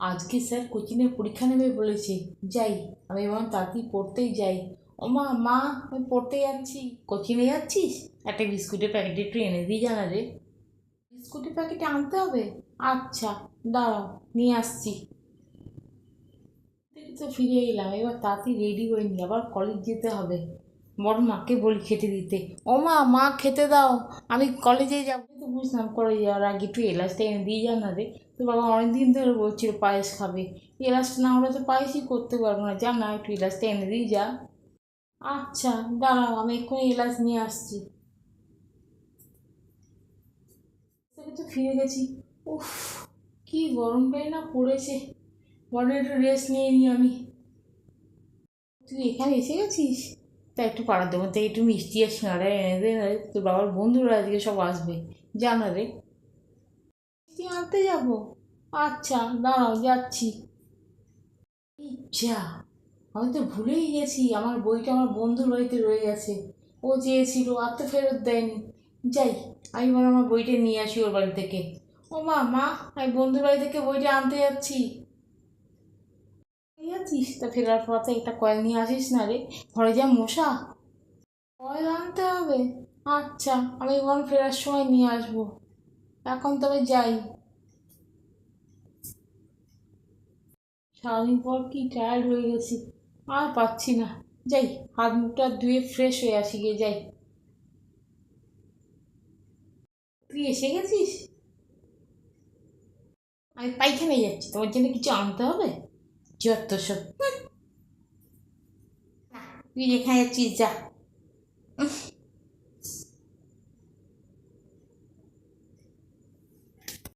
আজকে স্যার কোচিংয়ে পরীক্ষা নেবে বলেছে। যাই, আমি বললাম তাড়াতাড়ি পড়তেই যাই। ও মা, মা, আমি পড়তে যাচ্ছি। কোচিংয়ে যাচ্ছিস? একটা বিস্কুটের প্যাকেট একটু এনে দিই জানা রে। বিস্কুটের প্যাকেট আনতে হবে? আচ্ছা, দাঁড়াও, নিয়ে আসছি। এই তো ফিরে এলাম, এবার তাড়াতাড়ি রেডি হয়ে নি, আবার কলেজ যেতে হবে। বড় মাকে বলি খেতে দিতে। ও মা, মা খেতে দাও, আমি কলেজে যাবো। তো বুঝলাম কলেজে যাওয়ার আগে একটু এলাচটা এনে দিয়ে যা না রে। তো বাবা অনেকদিন ধরে বলছিল পায়েস খাবে। এলাচটা না হলে তো পায়েসই করতে পারবো না, যা না একটু এলাচটা এনে দিয়ে যা। আচ্ছা, দাঁড়াও, আমি এক্ষুনি এলাচ নিয়ে আসছি। তবে তো ফিরে গেছি। উফ, কি গরমটাই না পড়েছে। বড় একটু রেস্ট নিয়ে নিই আমি। তুই এখানে এসে গেছিস? তা একটু পাড়ার দোকান থেকে একটু মিষ্টি আর সিঙ্গাড়া এনে দে না রে, তোর বাবার বন্ধুরা আজকে সব আসবে, জানা রে। মিষ্টি আনতে যাবো? আচ্ছা, দাঁড়াও, যাচ্ছি। যা, আমি তো ভুলেই গেছি, আমার বইটা আমার বন্ধুর বাড়িতে রয়ে গেছে। ও চেয়েছিল, আর তো ফেরত দেয়নি। যাই, আমি বরং আমার বইটা নিয়ে আসি ওর বাড়ি থেকে। ও মা, মা, আমি বন্ধুর বাড়ি থেকে বইটা আনতে যাচ্ছি। যাচ্ছিস? তা ফেরার পথে একটা কয়েল নিয়ে আসিস না রে, ঘরে যা মশা। কয়েল আনতে হবে? আচ্ছা, আমি বরং ফেরার সময় নিয়ে আসবো। এখন তবে যাই। সারাদিন পর কি টায়ার্ড হয়ে গেছি, আর পাচ্ছি না। যাই, হাত মুখটা ধুয়ে ফ্রেশ হয়ে আসি গিয়ে, যাই। তুই এসে গেছিস? আমি পাইখানায় যাচ্ছি, তোমার জন্য কিছু আনতে হবে? যত সব। তুই যেখানে যাচ্ছিস যা।